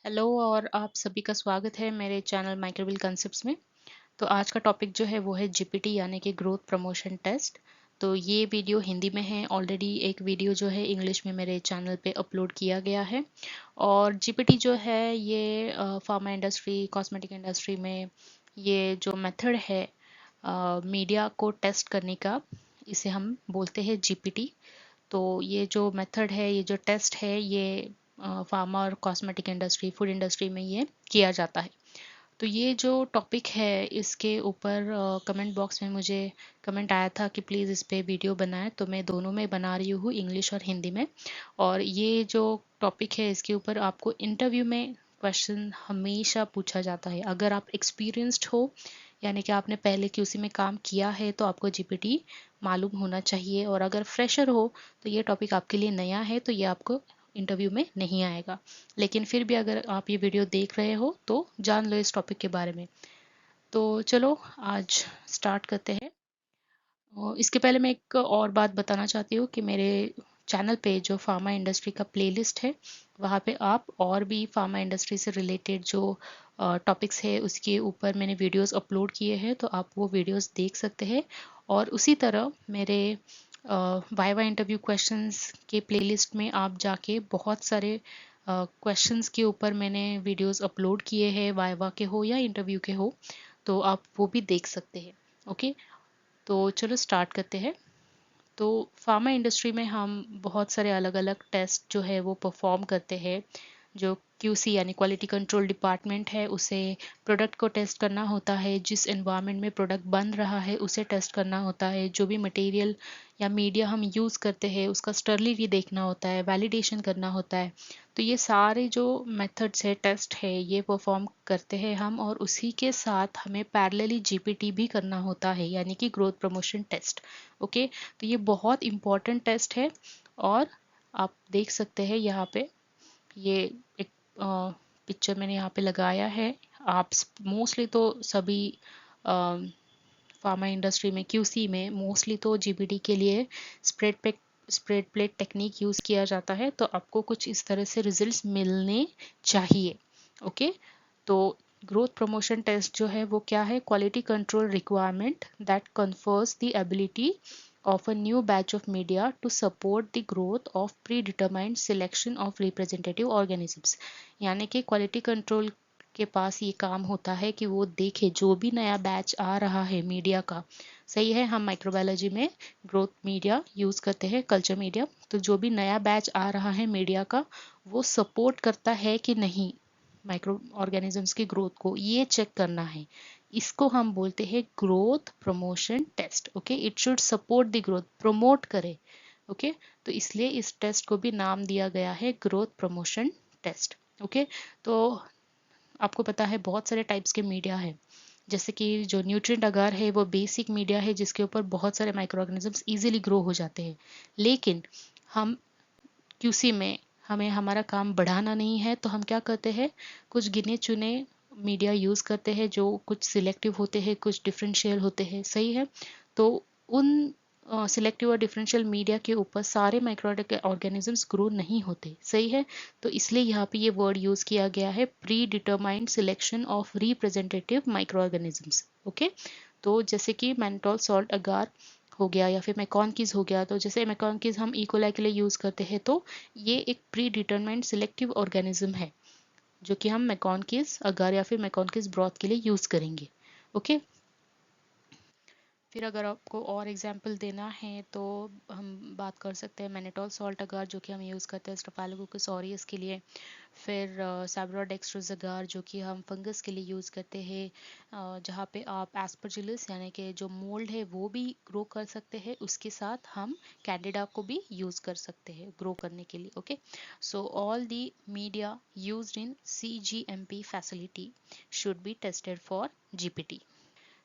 Hello और आप सभी का स्वागत है मेरे चैनल माइक्रोबियल कंसेप्ट्स में। तो आज का टॉपिक जो है वो है जीपीटी यानी कि ग्रोथ प्रमोशन टेस्ट। तो ये वीडियो हिंदी में है। ऑलरेडी एक वीडियो जो है इंग्लिश में मेरे चैनल पे अपलोड किया गया है। और जीपीटी जो है ये फार्मा इंडस्ट्री, कॉस्मेटिक इंडस्ट्री में ये जो मेथड है मीडिया को टेस्ट करने का, इसे हम बोलते हैं जीपीटी। तो ये जो मेथड है, ये जो टेस्ट है, ये फार्मा और कॉस्मेटिक इंडस्ट्री, फूड इंडस्ट्री में ये किया जाता है। तो ये जो टॉपिक है इसके ऊपर कमेंट बॉक्स में मुझे कमेंट आया था कि प्लीज़ इस पे वीडियो बनाएं, तो मैं दोनों में बना रही हूँ, इंग्लिश और हिंदी में। और ये जो टॉपिक है इसके ऊपर आपको इंटरव्यू में क्वेश्चन हमेशा पूछा जाता है। अगर आप एक्सपीरियंस्ड हो यानी कि आपने पहले क्यूसी में काम किया है तो आपको जीपीटी मालूम होना चाहिए। और अगर फ्रेशर हो तो ये टॉपिक आपके लिए नया है, तो ये आपको इंटरव्यू में नहीं आएगा। लेकिन फिर भी अगर आप ये वीडियो देख रहे हो तो जान लो इस टॉपिक के बारे में। तो चलो आज स्टार्ट करते हैं। और इसके पहले मैं एक और बात बताना चाहती हूँ कि मेरे चैनल पे जो फार्मा इंडस्ट्री का प्लेलिस्ट है, वहाँ पे आप और भी फार्मा इंडस्ट्री से रिलेटेड जो टॉपिक्स है उसके ऊपर मैंने वीडियोस अपलोड किए हैं, तो आप वो वीडियोस देख सकते हैं। और उसी तरह मेरे वाइवा इंटरव्यू क्वेश्चंस के प्लेलिस्ट में आप जाके बहुत सारे क्वेश्चंस के ऊपर मैंने वीडियोस अपलोड किए हैं, वाइवा के हो या इंटरव्यू के हो, तो आप वो भी देख सकते हैं। ओके, तो चलो स्टार्ट करते हैं। तो फार्मा इंडस्ट्री में हम बहुत सारे अलग अलग टेस्ट जो है वो परफॉर्म करते हैं। जो क्यूसी यानी क्वालिटी कंट्रोल डिपार्टमेंट है, उसे प्रोडक्ट को टेस्ट करना होता है। जिस एनवायरनमेंट में प्रोडक्ट बन रहा है उसे टेस्ट करना होता है। जो भी मटेरियल या मीडिया हम यूज़ करते हैं उसका स्टरलिटी देखना होता है, वैलिडेशन करना होता है। तो ये सारे जो मेथड्स है, टेस्ट है, ये परफॉर्म करते हैं हम। और उसी के साथ हमें पैरेलली जीपीटी भी करना होता है यानी कि ग्रोथ प्रमोशन टेस्ट। ओके, तो ये बहुत इम्पॉर्टेंट टेस्ट है। और आप देख सकते हैं यहाँ पे ये एक पिक्चर मैंने यहाँ पे लगाया है। आप मोस्टली तो सभी फार्मा इंडस्ट्री में क्यूसी में मोस्टली तो जीपीटी के लिए स्प्रेड प्लेट टेक्निक यूज़ किया जाता है। तो आपको कुछ इस तरह से रिजल्ट्स मिलने चाहिए। ओके, तो ग्रोथ प्रमोशन टेस्ट जो है वो क्या है? Quality control requirement that confers the ability of a new batch of media to support the growth of predetermined selection of representative organisms। यानी कि क्वालिटी कंट्रोल के पास ये काम होता है कि वो देखे जो भी नया बैच आ रहा है मीडिया का। सही है, हम माइक्रोबायोलॉजी में ग्रोथ मीडिया यूज़ करते हैं, कल्चर मीडिया। तो जो भी नया बैच आ रहा है मीडिया का, वो सपोर्ट करता है कि नहीं माइक्रो ऑर्गेनिजम्स की ग्रोथ को, ये चेक करना है। इसको हम बोलते हैं growth promotion test. Okay, it should support the growth, promote करे। ओके, तो इसलिए इस टेस्ट को भी नाम दिया गया है ग्रोथ प्रमोशन टेस्ट। ओके, तो आपको पता है बहुत सारे टाइप्स के मीडिया है। जैसे कि जो न्यूट्रिएंट अगार है वो बेसिक मीडिया है जिसके ऊपर बहुत सारे माइक्रो ऑर्गेनिजम्स इजीली ग्रो हो जाते हैं। लेकिन हम क्यूसी में हमें हमारा काम बढ़ाना नहीं है, तो हम क्या करते हैं, कुछ गिने चुने मीडिया यूज़ करते हैं जो कुछ सिलेक्टिव होते हैं, कुछ डिफरेंशियल होते हैं। सही है, तो उन सिलेक्टिव और डिफरेंशियल मीडिया के ऊपर सारे माइक्रो ऑर्गेनिजम्स ग्रो नहीं होते। सही है, तो इसलिए यहाँ पे ये वर्ड यूज़ किया गया है pre determined selection of representative micro organisms. Okay, तो जैसे कि मैंटोल सॉल्ट अगार हो गया या फिर मैकॉनकीज हो गया। तो जैसे मैकॉनकीज हम इकोलाई के लिए यूज़ करते हैं, तो ये एक प्री डिटरमाइंड सिलेक्टिव ऑर्गेनिज्म है जो कि हम मैकॉनकीज अगार या फिर मैकॉनकीज ब्रॉथ के लिए यूज़ करेंगे। ओके, फिर अगर आपको और एग्जांपल देना है तो हम बात कर सकते हैं मैनेटोल सॉल्ट अगार जो कि हम यूज़ करते हैं स्टेफाइलोकोकस ऑरियस के लिए। फिर सैब्रोडेक्स्ट्रोज अगार जो कि हम फंगस के लिए यूज़ करते हैं, जहाँ पे आप एस्परजिलस यानी कि जो मोल्ड है वो भी ग्रो कर सकते हैं। उसके साथ हम कैंडिडा को भी यूज़ कर सकते हैं ग्रो करने के लिए। Okay, so all the media used in CGMP facility should be tested for GPT.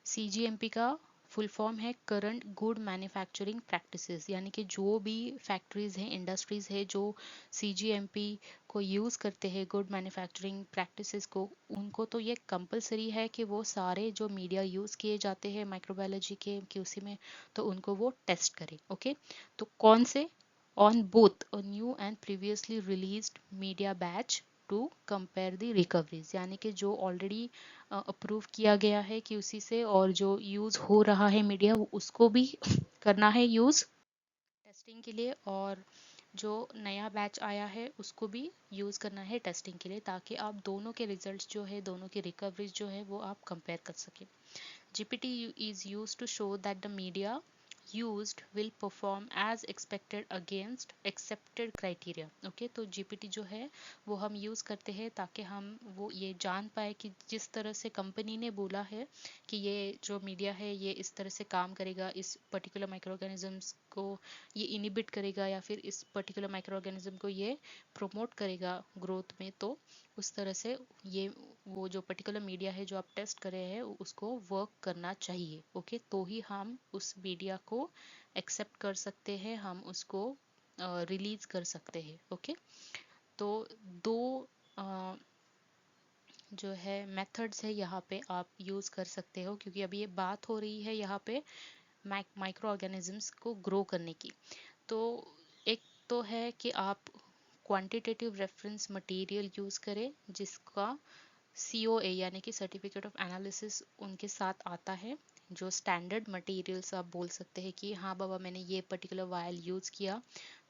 CGMP का फुल फॉर्म है करंट गुड मैन्युफैक्चरिंग प्रैक्टिसेस, यानी कि जो भी फैक्ट्रीज हैं, इंडस्ट्रीज है जो CGMP को यूज़ करते हैं, गुड मैन्युफैक्चरिंग प्रैक्टिसेस को, उनको तो ये कंपलसरी है कि वो सारे जो मीडिया यूज़ किए जाते हैं माइक्रोबायोलॉजी के क्यूसी में, तो उनको वो टेस्ट करें। ओके, तो कौन से? On both a new and previously released media batch to compare the recoveries, यानी कि जो ऑलरेडी अप्रूव किया गया है कि उसी से, और जो यूज़ हो रहा है मीडिया उसको भी करना है यूज़ टेस्टिंग के लिए, और जो नया बैच आया है उसको भी यूज़ करना है टेस्टिंग के लिए, ताकि आप दोनों के रिजल्ट्स जो है, दोनों की रिकवरीज जो है वो आप कंपेयर कर सकें। GPT is used to show that the media used will perform as expected against accepted criteria. Okay, तो GPT जो है वो हम यूज़ करते हैं ताकि हम वो ये जान पाए कि जिस तरह से कंपनी ने बोला है कि ये जो मीडिया है ये इस तरह से काम करेगा, इस पर्टिकुलर माइक्रो ऑर्गेनिजम्स को ये इनिबिट करेगा, या फिर इस पर्टिकुलर माइक्रो ऑर्गेनिज्म को ये प्रोमोट करेगा ग्रोथ में, तो उस तरह से ये वो जो पर्टिकुलर मीडिया है जो आप टेस्ट कर रहे हैं उसको वर्क करना चाहिए। ओके, तो ही हम उस मीडिया को एक्सेप्ट कर सकते हैं, हम उसको रिलीज कर सकते हैं। ओके, तो दो अ, जो है मेथड्स है यहाँ पे आप यूज़ कर सकते हो, क्योंकि अभी ये बात हो रही है यहाँ पे माइक्रो ऑर्गेनिजम्स को ग्रो करने की। तो एक तो है कि आप क्वांटिटेटिव रेफरेंस मटेरियल यूज़ करें जिसका COA यानी कि सर्टिफिकेट ऑफ एनालिसिस उनके साथ आता है। जो स्टैंडर्ड मटेरियल्स आप बोल सकते हैं कि हाँ बाबा मैंने ये पर्टिकुलर वायल यूज़ किया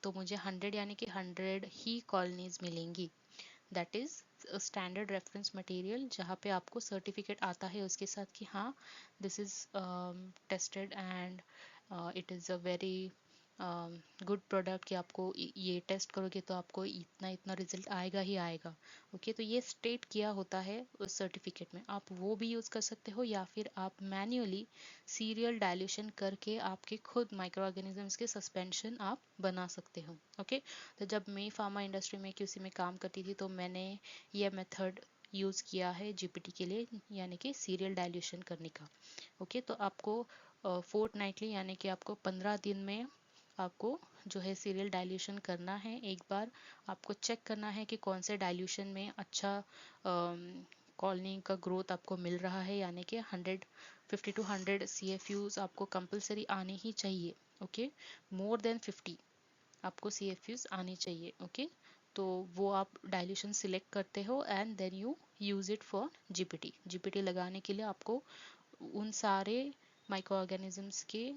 तो मुझे 100 यानी कि 100 ही कॉलोनीज मिलेंगी। That is standard reference material जहाँ पे आपको सर्टिफिकेट आता है उसके साथ कि हाँ this is tested and it is a very good product, कि आपको ये टेस्ट करोगे तो आपको इतना इतना रिजल्ट आएगा ही आएगा। ओके, तो ये स्टेट किया होता है उस सर्टिफिकेट में, आप वो भी यूज़ कर सकते हो, या फिर आप मैन्युअली सीरियल डायल्यूशन करके आपके खुद माइक्रो ऑर्गेनिजम्स के सस्पेंशन आप बना सकते हो। ओके, तो जब मैं फार्मा इंडस्ट्री में QC में काम करती थी तो मैंने यह मेथड यूज़ किया है GPT के लिए, यानी कि सीरियल डायल्यूशन करने का। ओके, तो आपको फोर्टनाइटली यानी कि आपको 15 दिन में आपको जो है सीरियल डाइल्यूशन करना है। एक बार आपको चेक करना है कि कौन से डाइल्यूशन में अच्छा कॉलोनी का ग्रोथ आपको मिल रहा है, यानी कि 150 टू 100 CFUs आपको कंपलसरी आने ही चाहिए। ओके, मोर देन 50 आपको CFUs आनी चाहिए। ओके, तो वो आप डाइल्यूशन सिलेक्ट करते हो and then you use it for GPT लगाने के लिए आपको उन सारे माइक्रो ऑर्गेनिजम्स के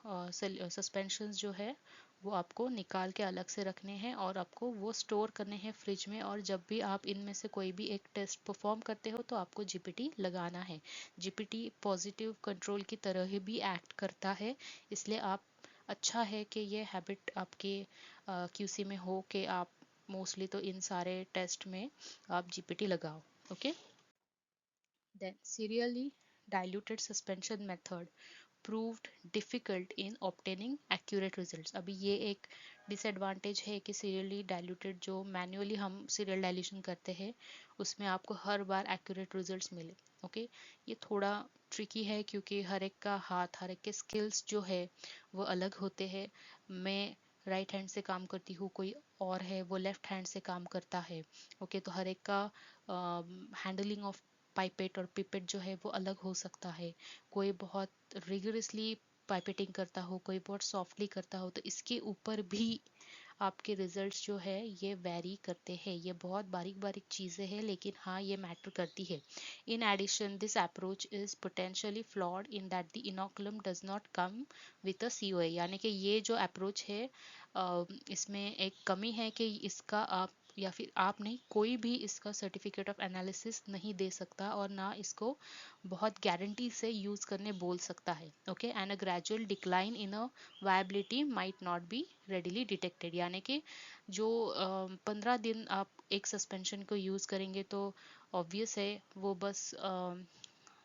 सस्पेंशंस जो है वो आपको निकाल के अलग से रखने हैं और आपको वो स्टोर करने हैं फ्रिज में, और जब भी आप इनमें से कोई भी एक टेस्ट परफॉर्म करते हो तो आपको GPT लगाना है। GPT पॉजिटिव कंट्रोल की तरह ही भी एक्ट करता है, इसलिए आप अच्छा है कि ये हैबिट आपके QC में हो कि आप मोस्टली तो इन सारे टेस्ट में आप GPT लगाओ। Okay, then serially diluted suspension method proved difficult in obtaining accurate results। अभी ये एक डिसएडवांटेज है कि सीरियली डाइल्यूटेड जो मैन्युअली हम सीरियल डाइल्यूशन करते हैं उसमें आपको हर बार एक्यूरेट रिजल्ट्स मिले। ओके, ये थोड़ा ट्रिकी है क्योंकि हर एक का हाथ, हर एक के स्किल्स जो है वो अलग होते हैं। मैं राइट हैंड से काम करती हूँ, कोई और है वो लेफ्ट हैंड से काम करता है। ओके, तो हर एक का हैंडलिंग ऑफ पाइपेट और पिपेट जो है वो अलग हो सकता है। कोई बहुत रिगरसली पाइपेटिंग करता हो, कोई बहुत सॉफ्टली करता हो, तो इसके ऊपर भी आपके रिजल्ट्स जो है ये वेरी करते हैं। ये बहुत बारीक बारीक चीज़ें हैं लेकिन हाँ ये मैटर करती है। In addition this approach is potentially flawed in that the inoculum does not come with a COA, यानी कि ये जो अप्रोच है इसमें एक कमी है कि इसका आप या फिर आप नहीं, कोई भी इसका सर्टिफिकेट ऑफ एनालिसिस नहीं दे सकता और ना इसको बहुत गारंटी से यूज़ करने बोल सकता है। Okay, and a gradual decline in a viability might not be readily detected, यानी कि जो 15 दिन आप एक सस्पेंशन को यूज़ करेंगे तो ऑब्वियस है वो बस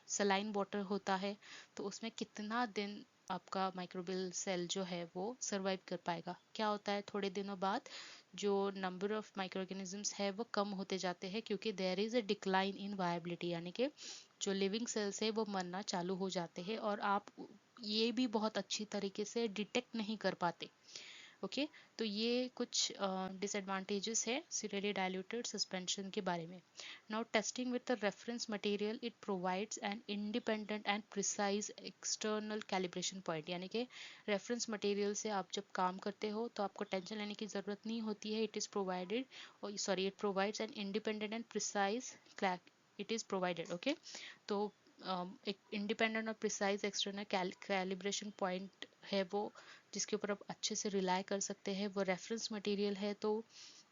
सलाइन वाटर होता है, तो उसमें कितना दिन आपका माइक्रोबियल सेल जो है वो सरवाइव कर पाएगा। क्या होता है थोड़े दिनों बाद जो नंबर ऑफ माइक्रो ऑर्गेनिजम्स है वो कम होते जाते हैं क्योंकि there is a decline in viability, यानी कि जो लिविंग सेल्स है वो मरना चालू हो जाते हैं और आप ये भी बहुत अच्छी तरीके से डिटेक्ट नहीं कर पाते। ओके तो ये कुछ डिसएडवांटेजेस है सीरियली डाइल्यूटेड सस्पेंशन के बारे में. Now testing with the reference material it provides an independent and precise external calibration point. यानी कि रेफरेंस मटेरियल से आप जब काम करते हो तो आपको टेंशन लेने की ज़रूरत नहीं होती है. It is provided, it provides an independent and precise, it is provided. Okay तो एक इंडिपेंडेंट और प्रिसाइज एक्सटर्नल कैलिब्रेशन पॉइंट है वो, जिसके ऊपर आप अच्छे से रिलाई कर सकते हैं. वो रेफरेंस मटेरियल है तो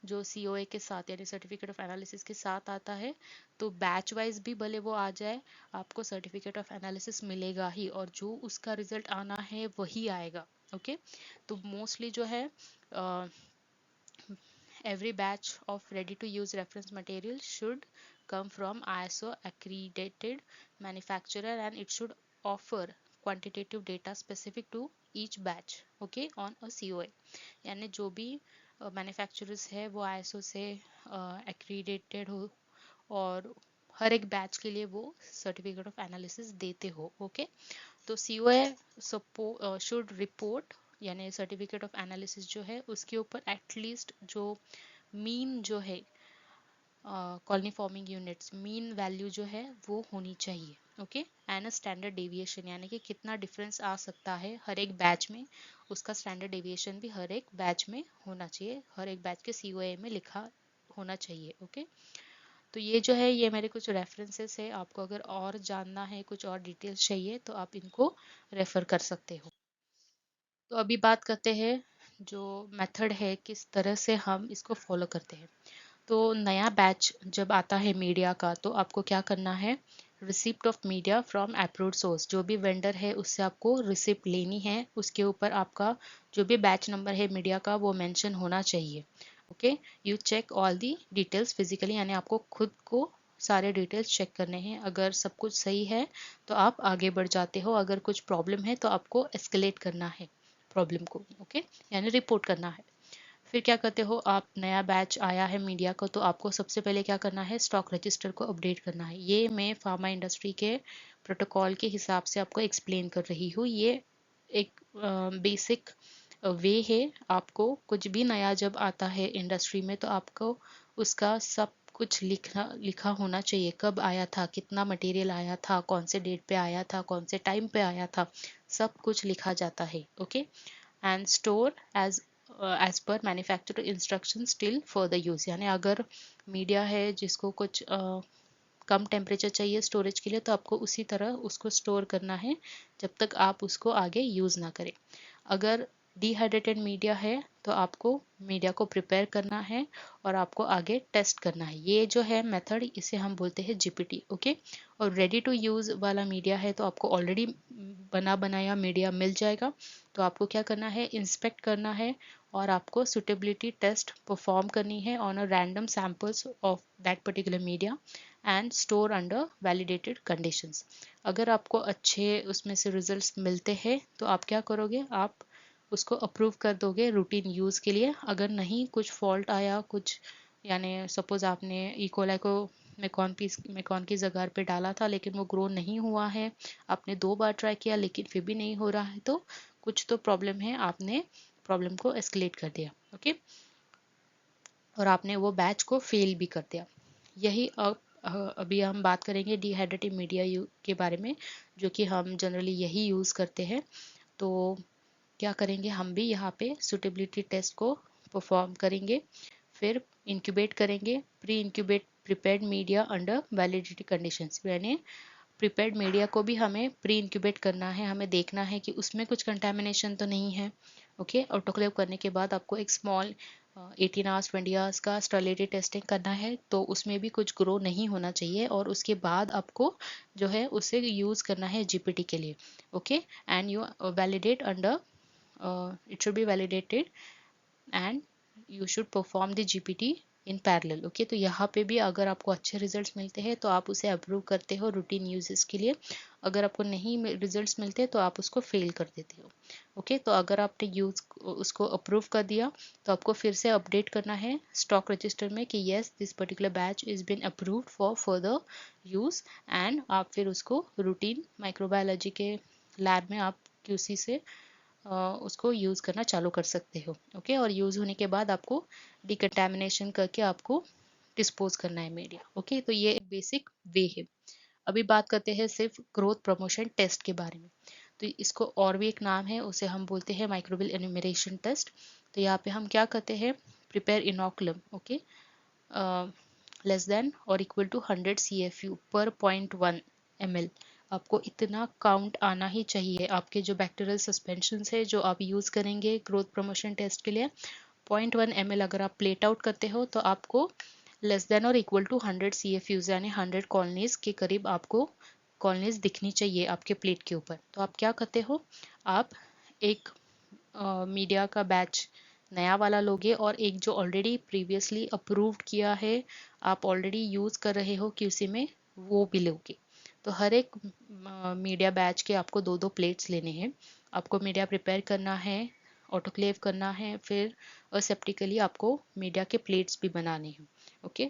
जो COA के साथ यानी सर्टिफिकेट ऑफ एनालिसिस के साथ आता है, तो बैच वाइज भी भले वो आ जाए, आपको सर्टिफिकेट ऑफ एनालिसिस मिलेगा ही, और जो उसका रिजल्ट आना है वही आएगा. ओके तो मोस्टली जो है every batch of ready to use reference material should come from ISO accredited manufacturer, and it should offer quantitative data specific to each batch, okay, on a COA. यानी जो भी मैन्युफैक्चरर्स है वो ISO से accredited हो और हर एक batch के लिए वो सर्टिफिकेट ऑफ एनालिसिस देते हो. ओके तो COA शुड रिपोर्ट, यानी सर्टिफिकेट ऑफ एनालिसिस जो है उसके ऊपर एटलीस्ट जो मीन जो है colony forming units mean value जो है वो होनी चाहिए. ओके एंड स्टैंडर्ड डेविएशन यानी कि कितना डिफरेंस आ सकता है हर एक बैच में, उसका स्टैंडर्ड डेविएशन भी हर एक बैच में होना चाहिए, हर एक बैच के COA में लिखा होना चाहिए. ओके तो ये जो है ये मेरे कुछ रेफरेंसेस है. आपको अगर और जानना है, कुछ और डिटेल्स चाहिए तो आप इनको रेफर कर सकते हो. तो अभी बात करते हैं जो मेथड है किस तरह से हम इसको फॉलो करते हैं. तो नया बैच जब आता है मीडिया का तो आपको क्या करना है, receipt of media from approved source, जो भी वेंडर है उससे आपको रिसिप्ट लेनी है. उसके ऊपर आपका जो भी बैच नंबर है मीडिया का वो मेंशन होना चाहिए. Okay you check all the details physically, यानी आपको खुद को सारे डिटेल्स चेक करने हैं. अगर सब कुछ सही है तो आप आगे बढ़ जाते हो, अगर कुछ प्रॉब्लम है तो आपको एस्केलेट करना है प्रॉब्लम को. ओके यानी रिपोर्ट करना है. फिर क्या करते हो आप, नया बैच आया है मीडिया को तो आपको सबसे पहले क्या करना है, स्टॉक रजिस्टर को अपडेट करना है. ये मैं फार्मा इंडस्ट्री के प्रोटोकॉल के हिसाब से आपको एक्सप्लेन कर रही हूँ. ये एक बेसिक वे है. आपको कुछ भी नया जब आता है इंडस्ट्री में तो आपको उसका सब कुछ लिखा होना चाहिए. कब आया था, कितना मटेरियल आया था, कौन से डेट पे आया था, कौन से टाइम पे आया था, सब कुछ लिखा जाता है. Okay and store as per manufacturer instruction still for the use. यानी अगर मीडिया है जिसको कुछ कम टेम्परेचर चाहिए स्टोरेज के लिए तो आपको उसी तरह उसको स्टोर करना है जब तक आप उसको आगे यूज़ ना करें. अगर डिहाइड्रेटेड मीडिया है तो आपको मीडिया को प्रिपेयर करना है और आपको आगे टेस्ट करना है. ये जो है मेथड इसे हम बोलते हैं GPT. ओके और रेडी टू यूज़ वाला मीडिया है तो आपको ऑलरेडी बना बनाया मीडिया मिल जाएगा. तो आपको क्या करना है, इंस्पेक्ट करना है और आपको सुटेबिलिटी टेस्ट परफॉर्म करनी है on a random samples of that particular media and store under validated conditions. अगर आपको अच्छे उसमें से रिजल्ट्स मिलते हैं तो आप क्या करोगे, आप उसको अप्रूव कर दोगे रूटीन यूज़ के लिए. अगर नहीं कुछ फॉल्ट आया, कुछ यानी सपोज आपने इकोलाई को मेकॉन की जगह पे डाला था लेकिन वो ग्रो नहीं हुआ है, आपने 2 बार ट्राई किया लेकिन फिर भी नहीं हो रहा है, तो कुछ तो प्रॉब्लम है, आपने प्रॉब्लम को एस्केलेट कर दिया. ओके और आपने वो बैच को फेल भी कर दिया. यही अभी हम बात करेंगे डिहाइड्रेटेड मीडिया के बारे में, जो कि हम जनरली यही यूज़ करते हैं. तो क्या करेंगे, हम भी यहाँ पे सुटेबिलिटी टेस्ट को परफॉर्म करेंगे, फिर इंक्यूबेट करेंगे pre incubate prepared media under validity conditions. यानी प्रिपेयर्ड मीडिया को भी हमें प्री इंक्यूबेट करना है, हमें देखना है कि उसमें कुछ कंटेमिनेशन तो नहीं है. ओके ऑटोक्लेव करने के बाद आपको एक स्मॉल 18 आवर्स 20 आवर्स का स्टेरिलिटी टेस्टिंग करना है, तो उसमें भी कुछ ग्रो नहीं होना चाहिए और उसके बाद आपको जो है उसे यूज़ करना है GPT के लिए. Okay and you validate under it should be validated and you should perform the GPT in parallel. Okay तो यहाँ पे भी अगर आपको अच्छे रिजल्ट्स मिलते हैं तो आप उसे अप्रूव करते हो रूटीन यूजेस के लिए. अगर आपको नहीं रिजल्ट्स मिलते तो आप उसको फेल कर देते हो. ओके तो अगर आपने यूज उसको अप्रूव कर दिया तो आपको फिर से अपडेट करना है स्टॉक रजिस्टर में कि yes this particular batch is been approved for further use, and आप फिर उसको रूटीन माइक्रोबायोलॉजी के लैब में आप QC से उसको यूज़ करना चालू कर सकते हो। ओके, और यूज़ होने के बाद आपको डिकंटामिनेशन करके आपको डिस्पोज करना है मीडिया। ओके, तो ये एक बेसिक वे है। अभी बात करते हैं सिर्फ ग्रोथ प्रमोशन टेस्ट के बारे में। तो इसको और भी एक नाम है, उसे हम बोलते हैं माइक्रोबियल एन्यूमरेशन टेस्ट। तो यहाँ पे हम क्या करते हैं, prepare inoculum, okay, less than और इक्वल टू 100 CFU पर 0.1 ml। आपको इतना काउंट आना ही चाहिए। आपके जो बैक्टीरियल सस्पेंशन है जो आप यूज़ करेंगे ग्रोथ प्रमोशन टेस्ट के लिए, 0.1 ml अगर आप प्लेट आउट करते हो तो आपको लेस देन और इक्वल टू 100 CFUs यानी 100 कॉलोनीज के करीब आपको कॉलोनीज दिखनी चाहिए आपके प्लेट के ऊपर। तो आप क्या करते हो, आप एक मीडिया का बैच नया वाला लोगे और एक जो ऑलरेडी प्रीवियसली अप्रूव्ड किया है, आप ऑलरेडी यूज़ कर रहे हो QC में, वो भी लोगे। तो हर एक मीडिया बैच के आपको दो दो प्लेट्स लेने हैं। आपको मीडिया प्रिपेयर करना है, ऑटोक्लेव करना है, फिर असेप्टिकली आपको मीडिया के प्लेट्स भी बनाने हैं। ओके,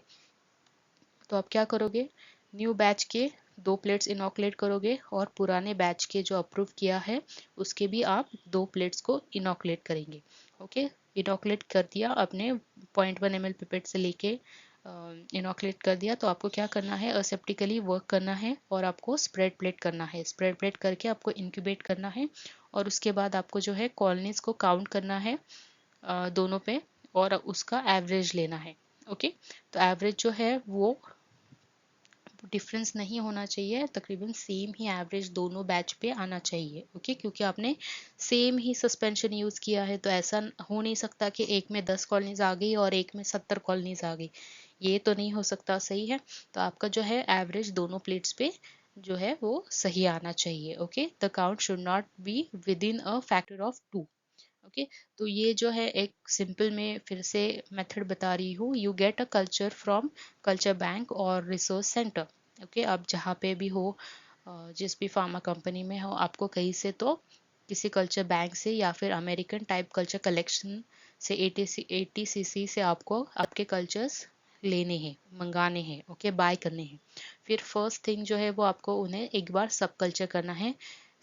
तो आप क्या करोगे, न्यू बैच के 2 प्लेट्स इनोकुलेट करोगे और पुराने बैच के जो अप्रूव किया है उसके भी आप 2 प्लेट्स को इनोकुलेट करेंगे। ओके, इनोकुलेट कर दिया आपने 0.1 ml पिपेट से लेके इनोकुलेट कर दिया, तो आपको क्या करना है, असेप्टिकली वर्क करना है और आपको स्प्रेड प्लेट करना है। स्प्रेड प्लेट करके आपको इंक्यूबेट करना है और उसके बाद आपको जो है कॉलोनीज को काउंट करना है दोनों पे और उसका एवरेज लेना है। ओके, तो एवरेज जो है वो डिफरेंस नहीं होना चाहिए, तकरीबन सेम ही एवरेज दोनों बैच पे आना चाहिए। ओके, क्योंकि आपने सेम ही सस्पेंशन यूज़ किया है तो ऐसा हो नहीं सकता कि एक में 10 कॉलोनीज आ गई और एक में 70 कॉलोनीज आ गई, ये तो नहीं हो सकता, सही है। तो आपका जो है एवरेज दोनों प्लेट्स पे जो है वो सही आना चाहिए। Okay, the count should not be with in a factor of 2। Okay, तो ये जो है एक सिंपल में फिर से मेथड बता रही हूँ। You get a culture from culture bank और रिसोर्स सेंटर। ओके, आप जहाँ पे भी हो, जिस भी फार्मा कंपनी में हो, आपको कहीं से तो किसी कल्चर बैंक से या फिर अमेरिकन टाइप कल्चर कलेक्शन से ATCC से आपको आपके कल्चर्स लेने हैं, मंगाने हैं। ओके, बाय करने हैं। फिर फर्स्ट थिंग जो है वो आपको उन्हें एक बार सब कल्चर करना है।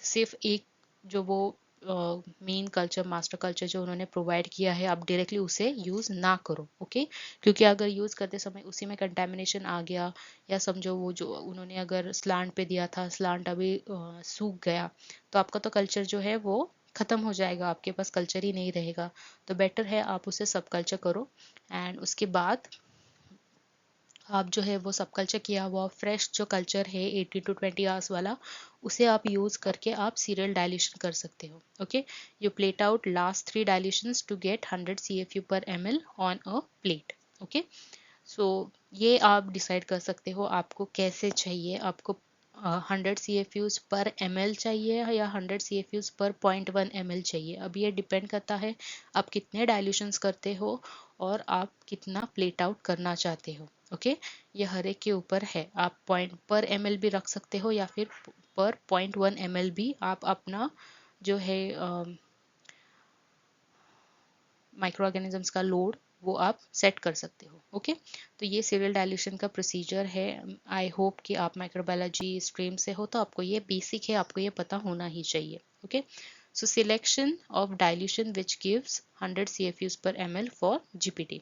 सिर्फ एक जो वो मेन कल्चर मास्टर कल्चर जो उन्होंने प्रोवाइड किया है, आप डायरेक्टली उसे यूज़ ना करो। ओके, क्योंकि अगर यूज़ करते समय उसी में कंटेमिनेशन आ गया, या समझो वो जो उन्होंने अगर स्लांट पे दिया था, स्लांट अभी सूख गया, तो आपका तो कल्चर जो है वो ख़त्म हो जाएगा, आपके पास कल्चर ही नहीं रहेगा। तो बेटर है आप उसे सब कल्चर करो एंड उसके बाद आप जो है वो सब कल्चर किया हुआ फ्रेश जो कल्चर है 18 to 20 आवर्स वाला, उसे आप यूज़ करके आप सीरियल डायल्यूशन कर सकते हो। Okay, you plate out last 3 dilutions to get 100 CFU per ml on a plate. Okay, so ये आप डिसाइड कर सकते हो आपको कैसे चाहिए। आपको 100 CFUs पर ml चाहिए या 100 CFUs पर 0.1 ml चाहिए। अब ये डिपेंड करता है आप कितने डायल्यूशंस करते हो और आप कितना प्लेट आउट करना चाहते हो। ओके, ये हर एक के ऊपर है। आप पॉइंट पर ml भी रख सकते हो या फिर पर 0.1 ml भी आप अपना जो है माइक्रो ऑर्गेनिजम्स का लोड वो आप सेट कर सकते हो। ओके, तो ये सीरियल डायल्यूशन का प्रोसीजर है। आई होप कि आप माइक्रोबायोलॉजी स्ट्रीम से हो तो आपको ये बेसिक है, आपको ये पता होना ही चाहिए। Okay, so selection of dilution which gives 100 CFUs पर ml फॉर GPT।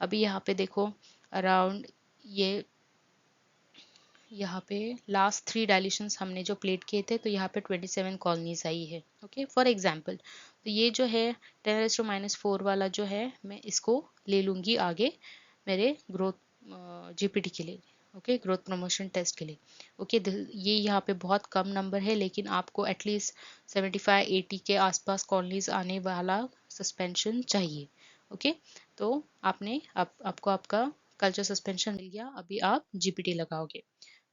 अभी यहाँ पे देखो अराउंड ये यहाँ पे लास्ट 3 डायल्यूशंस हमने जो प्लेट किए थे तो यहाँ पे 27 कॉलोनीज आई है। ओके, फॉर एग्जांपल तो ये जो है 10⁻⁴ वाला जो है मैं इसको ले लूँगी आगे मेरे ग्रोथ GPT के लिए। ओके, ग्रोथ प्रमोशन टेस्ट के लिए। ओके, ये यहाँ पे बहुत कम नंबर है लेकिन आपको एटलीस्ट 75-80 के आसपास कॉलोनीज आने वाला सस्पेंशन चाहिए। ओके, तो आपको आपका कल्चर सस्पेंशन मिल गया, अभी आप GPT लगाओगे।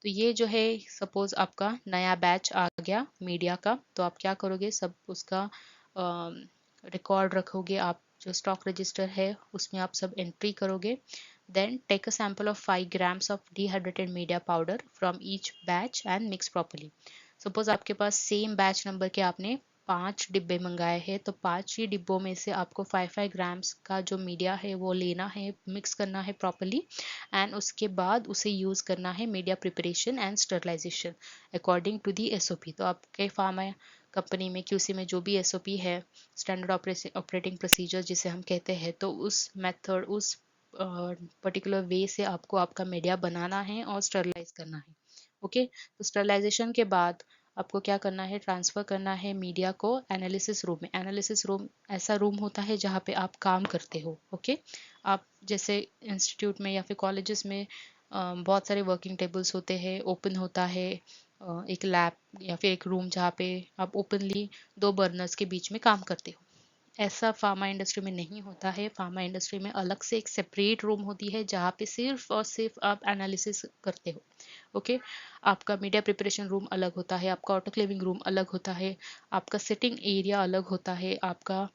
तो ये जो है सपोज आपका नया बैच आ गया मीडिया का, तो आप क्या करोगे, सब उसका रिकॉर्ड रखोगे। आप जो स्टॉक रजिस्टर है उसमें आप सब एंट्री करोगे। Then take a sample of 5 grams of dehydrated media powder from each batch and mix properly. Suppose आपके पास सेम बैच नंबर के आपने 5 डिब्बे मंगाए हैं तो 5 ही डिब्बों में से आपको 5 ग्राम्स का जो मीडिया है वो लेना है, मिक्स करना है प्रॉपरली, एंड उसके बाद उसे यूज़ करना है media preparation and sterilization according to the SOP। तो आपके फार्मा कंपनी में QC में जो भी SOP है, स्टैंडर्ड ऑपरेटिंग प्रोसीजर जिसे हम कहते हैं, तो उस मेथड, उस पर्टिकुलर वे से आपको आपका मीडिया बनाना है और स्टरलाइज करना है। ओके, तो स्टरलाइजेशन के बाद आपको क्या करना है, ट्रांसफ़र करना है मीडिया को एनालिसिस रूम में। एनालिसिस रूम ऐसा रूम होता है जहाँ पे आप काम करते हो। ओके, आप जैसे इंस्टीट्यूट में या फिर कॉलेजेस में बहुत सारे वर्किंग टेबल्स होते हैं, ओपन होता है एक लैब या फिर एक रूम जहाँ पे आप ओपनली 2 बर्नर्स के बीच में काम करते हो। ऐसा फार्मा इंडस्ट्री में नहीं होता है। फार्मा इंडस्ट्री में अलग से एक सेपरेट रूम होती है जहाँ पे सिर्फ और सिर्फ आप एनालिसिस करते हो। ओके, आपका मीडिया प्रिपरेशन रूम अलग होता है, आपका ऑटोक्लेविंग रूम अलग होता है, आपका सिटिंग एरिया अलग होता है, आपका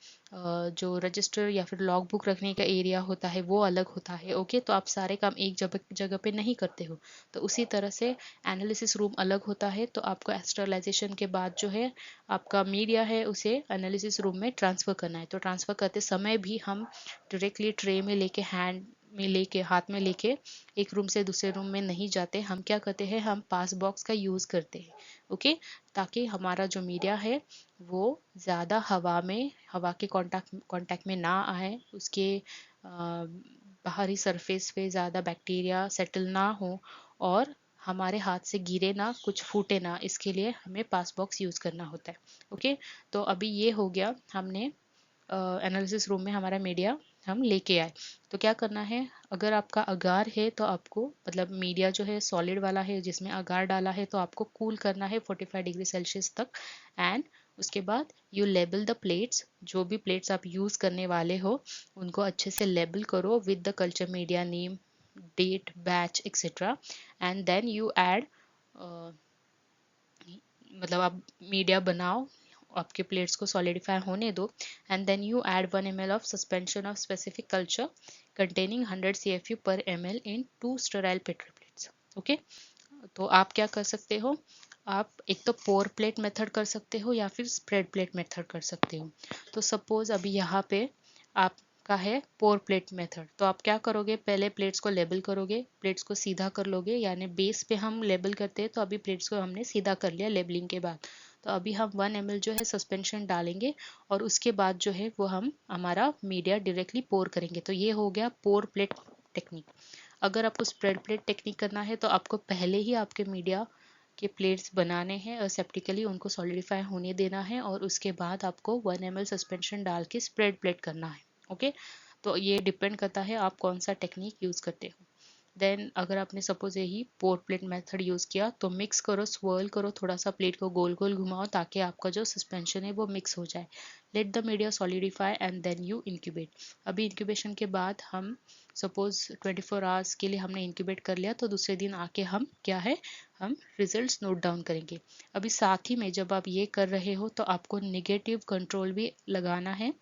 जो रजिस्टर या फिर लॉग बुक रखने का एरिया होता है वो अलग होता है। ओके, तो आप सारे काम एक जगह पे नहीं करते हो। तो उसी तरह से एनालिसिस रूम अलग होता है। तो आपको एस्ट्रलाइजेशन के बाद जो है आपका मीडिया है उसे एनालिसिस रूम में ट्रांसफ़र करना है। तो ट्रांसफ़र करते समय भी हम डायरेक्टली ट्रे में लेके, हैंड में लेके, हाथ में लेके एक रूम से दूसरे रूम में नहीं जाते। हम क्या करते हैं, हम पास बॉक्स का यूज़ करते हैं। ओके, ताकि हमारा जो मीडिया है वो ज़्यादा हवा के कांटेक्ट में ना आए, उसके बाहरी सरफेस पे ज़्यादा बैक्टीरिया सेटल ना हो और हमारे हाथ से गिरे ना, कुछ फूटे ना, इसके लिए हमें पास बॉक्स यूज़ करना होता है। ओके, तो अभी ये हो गया, हमने एनालिसिस रूम में हमारा मीडिया हम लेके आए। तो क्या करना है, अगर आपका अगार है तो आपको, मतलब मीडिया जो है सॉलिड वाला है जिसमें अगार डाला है, तो आपको कूल करना है 45 डिग्री सेल्सियस तक। एंड उसके बाद यू लेबल द प्लेट्स, जो भी प्लेट्स आप यूज़ करने वाले हो उनको अच्छे से लेबल करो with the culture media name, date, batch etcetera. And then you add, मतलब आप मीडिया बनाओ, आपके प्लेट्स को सॉलिडिफाई होने दो, and then you add 1 ml of suspension of specific culture containing 100 CFU per ml in 2 sterile petri plates. Okay, तो आप क्या कर सकते हो, आप एक तो पोर प्लेट मेथड कर सकते हो या फिर स्प्रेड प्लेट मेथड कर सकते हो। तो सपोज अभी यहाँ पे आपका है पोर प्लेट मेथड, तो आप क्या करोगे, पहले प्लेट्स को लेबल करोगे, प्लेट्स को सीधा कर लोगे, यानी बेस पे हम लेबल करते हैं तो अभी प्लेट्स को हमने सीधा कर लिया लेबलिंग के बाद। तो अभी हम 1 ml जो है सस्पेंशन डालेंगे और उसके बाद जो है वो हम हमारा मीडिया डायरेक्टली पोर करेंगे। तो ये हो गया पोर प्लेट टेक्निक। अगर आपको स्प्रेड प्लेट टेक्निक करना है तो आपको पहले ही आपके मीडिया के प्लेट्स बनाने हैं और सेप्टिकली उनको सॉलिडिफाई होने देना है और उसके बाद आपको 1 ml सस्पेंशन डाल के स्प्रेड प्लेट करना है। ओके, तो ये डिपेंड करता है आप कौन सा टेक्निक यूज़ करते हो। देन अगर आपने सपोज यही पोर प्लेट मेथड यूज़ किया तो मिक्स करो, स्वर्ल करो, थोड़ा सा प्लेट को गोल गोल घुमाओ ताकि आपका जो सस्पेंशन है वो मिक्स हो जाए। Let the media solidify and then you incubate. अभी इंक्यूबेशन के बाद हम सपोज 24 आवर्स के लिए हमने इंक्यूबेट कर लिया, तो दूसरे दिन आके हम क्या है, हम रिजल्ट्स नोट डाउन करेंगे। अभी साथ ही में जब आप ये कर रहे हो तो आपको नेगेटिव कंट्रोल भी लगाना है।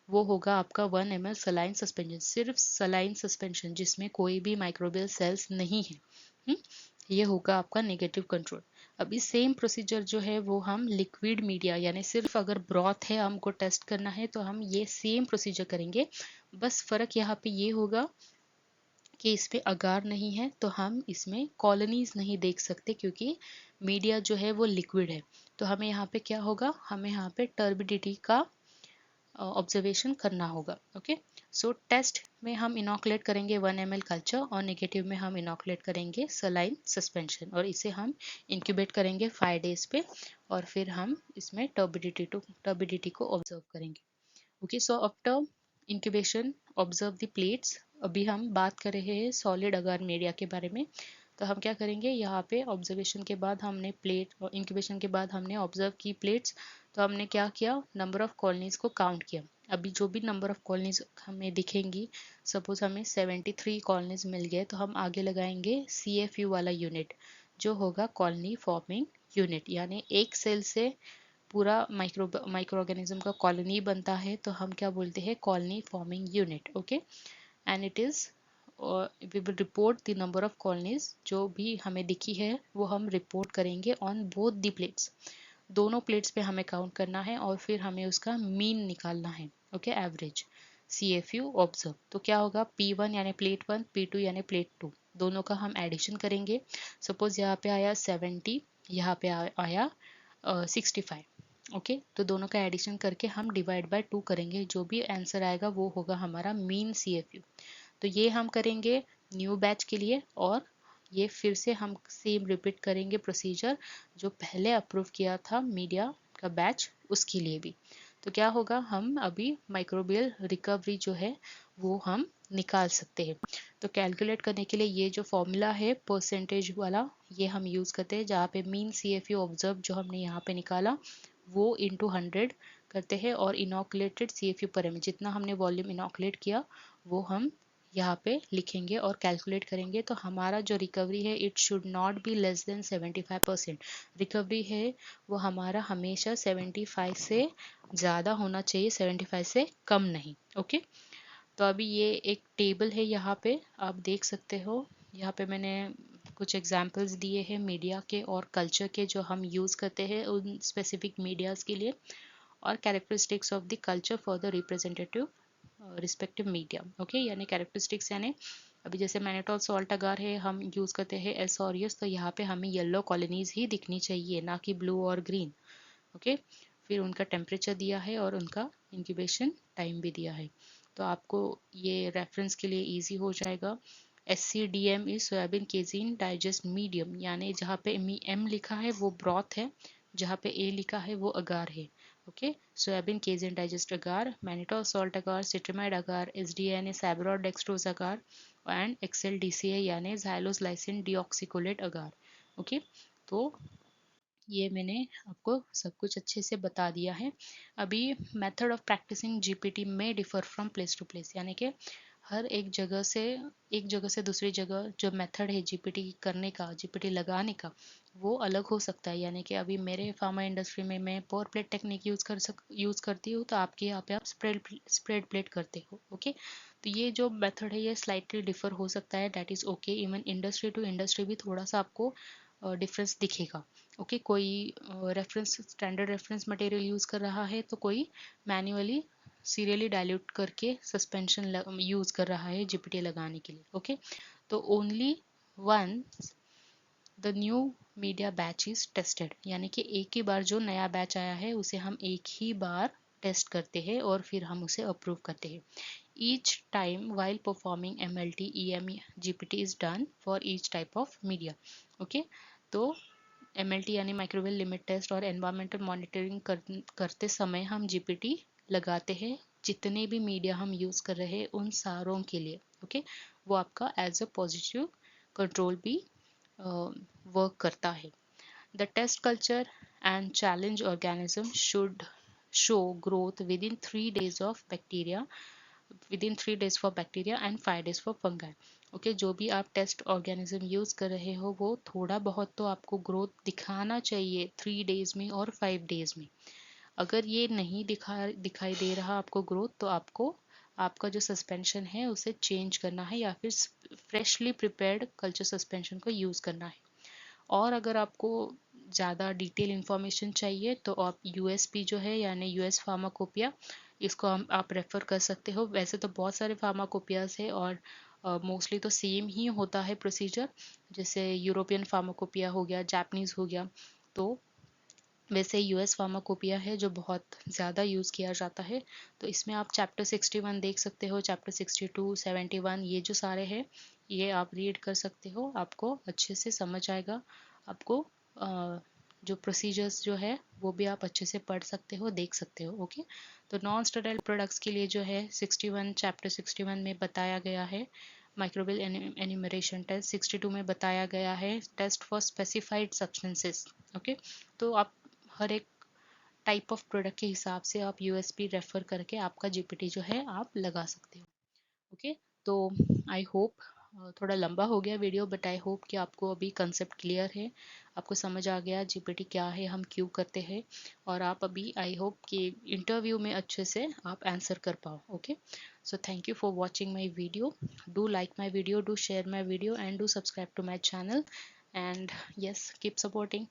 वो होगा आपका 1 ml सलाइन सस्पेंशन, सिर्फ सलाइन सस्पेंशन जिसमें कोई भी माइक्रोबियल सेल्स नहीं है। ये होगा आपका नेगेटिव कंट्रोल। अभी सेम प्रोसीजर जो है वो हम लिक्विड मीडिया, यानी सिर्फ अगर ब्रॉथ है हमको टेस्ट करना है तो हम ये सेम प्रोसीजर करेंगे। बस फर्क यहाँ पे ये होगा कि इसमें अगार नहीं है तो हम इसमें कॉलोनीज नहीं देख सकते क्योंकि मीडिया जो है वो लिक्विड है। तो हमें यहाँ पे क्या होगा, हमें यहाँ पे टर्बिडिटी का ऑब्जर्वेशन करना होगा। ओके, सो टेस्ट में हम इनोकुलेट करेंगे 1 ml कल्चर और नेगेटिव में हम इनोकुलेट करेंगे सलाइन सस्पेंशन और इसे हम इंक्यूबेट करेंगे 5 डेज पे और फिर हम इसमें टर्बिडिटी को ऑब्जर्व करेंगे। Okay, so after incubation observe the plates. अभी हम बात कर रहे हैं सॉलिड अगार मीडिया के बारे में। तो हम क्या करेंगे, यहाँ पे ऑब्जर्वेशन के बाद हमने प्लेट, इंक्यूबेशन के बाद हमने ऑब्जर्व की प्लेट्स, तो हमने क्या किया, नंबर ऑफ कॉलोनीज को काउंट किया। अभी जो भी नंबर ऑफ कॉलोनीज हमें दिखेंगी, सपोज हमें 73 कॉलोनीज मिल गए, तो हम आगे लगाएंगे CFU वाला यूनिट जो होगा कॉलोनी फॉर्मिंग यूनिट, यानी एक सेल से पूरा माइक्रो ऑर्गेनिज्म का कॉलोनी बनता है तो हम क्या बोलते हैं, colony forming unit. Okay, and it is we will report the number of colonies जो भी हमें दिखी है वो हम रिपोर्ट करेंगे ऑन बोथ द प्लेट्स। दोनों प्लेट्स पे हमें काउंट करना है और फिर हमें उसका मीन निकालना है, ओके, एवरेज। CFU ऑब्जर्व, तो क्या होगा, P1 यानी प्लेट 1, P2 यानी प्लेट 2, दोनों का हम एडिशन करेंगे। सपोज यहाँ पे आया 70, यहाँ पे आया 65, ओके। तो दोनों का एडिशन करके हम डिवाइड बाय 2 करेंगे, जो भी आंसर आएगा वो होगा हमारा मीन CFU। तो ये हम करेंगे न्यू बैच के लिए, और ये फिर से हम सेम रिपीट करेंगे प्रोसीजर जो पहले अप्रूव किया था मीडिया का बैच, उसके लिए भी। तो क्या होगा, हम अभी माइक्रोबियल रिकवरी जो है वो हम निकाल सकते हैं। तो कैलकुलेट करने के लिए ये जो फॉर्मूला है परसेंटेज वाला, ये हम यूज़ करते हैं, जहाँ पे मीन CFU ऑब्जर्व जो हमने यहाँ पे निकाला वो इंटू 100 करते हैं, और इनोकुलेटेड CFU पर एम, जितना हमने वॉल्यूम इनोकुलेट किया वो हम यहाँ पे लिखेंगे और कैलकुलेट करेंगे। तो हमारा जो रिकवरी है it should not be less than 75%। Recovery है वो हमारा हमेशा 75 से ज़्यादा होना चाहिए, 75 से कम नहीं, ओके। तो अभी ये एक टेबल है, यहाँ पे आप देख सकते हो, यहाँ पे मैंने कुछ एग्जांपल्स दिए हैं मीडिया के और कल्चर के जो हम यूज़ करते हैं उन स्पेसिफिक मीडियाज़ के लिए, और characteristics of the culture for the representative respective media, okay. यानी कैरेक्टरिस्टिक्स यानी अभी जैसे मैनेटॉल सॉल्ट अगर है हम यूज़ करते हैं एस ऑरियस, तो यहाँ पे हमें येलो कॉलोनीज ही दिखनी चाहिए, ना कि ब्लू और ग्रीन, ओके। फिर उनका टेम्परेचर दिया है और उनका इंक्यूबेशन टाइम भी दिया है, तो आपको ये रेफरेंस के लिए इजी हो जाएगा। SCDM is soybean casein digest medium, यानी जहाँ पे M लिखा है वो ब्रॉथ है, जहाँ पे A लिखा है वो अगार है, okay. Soybean casein digest agar, mannitol salt agar, cetrimide agar, SDN Sabouraud dextrose agar, and XLDCA यानी ज़ाइलोसिलाइसिन डीऑक्सीकोलेट अगार, ओके। तो ये मैंने आपको सब कुछ अच्छे से बता दिया है। अभी मेथड ऑफ प्रैक्टिसिंग जीपीटी में differ from place to place, यानी कि हर एक जगह से दूसरी जगह जो मेथड है जीपीटी करने का, जीपीटी लगाने का, वो अलग हो सकता है। यानी कि अभी मेरे फार्मा इंडस्ट्री में मैं पोर प्लेट टेक्निक यूज़ करती हूँ, तो आपके यहाँ पे आप स्प्रेड प्लेट करते हो, ओके। तो ये जो मेथड है ये स्लाइटली डिफर हो सकता है, that is okay. Even industry to industry भी थोड़ा सा आपको डिफरेंस दिखेगा, ओके। कोई reference standard reference material use कर रहा है, तो कोई मैन्युअली सीरियली डाइल्यूट करके सस्पेंशन यूज़ कर रहा है जीपीटी लगाने के लिए, ओके। तो only when the new media batch is tested, यानी कि एक ही बार जो नया बैच आया है उसे हम एक ही बार टेस्ट करते हैं और फिर हम उसे अप्रूव करते हैं। Each time while performing MLT EM GPT is done for each type of media, okay. तो MLT यानी माइक्रोवेव लिमिट टेस्ट और एनवायरमेंटल मॉनिटरिंग करते समय हम जीपीटी लगाते हैं जितने भी मीडिया हम यूज़ कर रहे हैं उन सारों के लिए, ओके। वो आपका एज अ पॉजिटिव कंट्रोल भी वर्क करता है। The test culture and challenge organism should show growth within 3 days for bacteria and 5 days for fungi, okay. जो भी आप टेस्ट ऑर्गेनिज्म यूज़ कर रहे हो वो थोड़ा बहुत तो आपको ग्रोथ दिखाना चाहिए 3 डेज में और 5 डेज में। अगर ये नहीं दिखाई दे रहा आपको ग्रोथ, तो आपको आपका जो सस्पेंशन है उसे चेंज करना है या फिर फ्रेशली प्रिपेयर्ड कल्चर सस्पेंशन को यूज़ करना है। और अगर आपको ज़्यादा डिटेल इन्फॉर्मेशन चाहिए तो आप USP जो है यानी US फार्माकोपिया, इसको आप रेफ़र कर सकते हो। वैसे तो बहुत सारे फार्माकोपियाज है और मोस्टली तो सेम ही होता है प्रोसीजर, जैसे यूरोपियन फार्माकोपिया हो गया, जापानीज़ हो गया। तो वैसे US फार्माकोपिया है जो बहुत ज़्यादा यूज़ किया जाता है। तो इसमें आप चैप्टर 61 देख सकते हो, चैप्टर 62, 71, ये जो सारे हैं ये आप रीड कर सकते हो, आपको अच्छे से समझ आएगा। आपको जो प्रोसीजर्स जो है वो भी आप अच्छे से पढ़ सकते हो, देख सकते हो, ओके। तो नॉन स्टेराइल प्रोडक्ट्स के लिए जो है 61 चैप्टर 61 में बताया गया है माइक्रोबियल एन्यूमरेशन टेस्ट, 62 में बताया गया है test for specified substances, okay. तो आप हर एक टाइप ऑफ प्रोडक्ट के हिसाब से आप USP रेफर करके आपका जीपीटी जो है आप लगा सकते हो, ओके। तो आई होप थोड़ा लंबा हो गया वीडियो, बट आई होप कि आपको अभी कंसेप्ट क्लियर है, आपको समझ आ गया जीपीटी क्या है, हम क्यों करते हैं, और आप अभी आई होप कि इंटरव्यू में अच्छे से आप आंसर कर पाओ, okay. So thank you for watching my video, do like my video, do share my video, and do subscribe to my channel, and yes, keep supporting.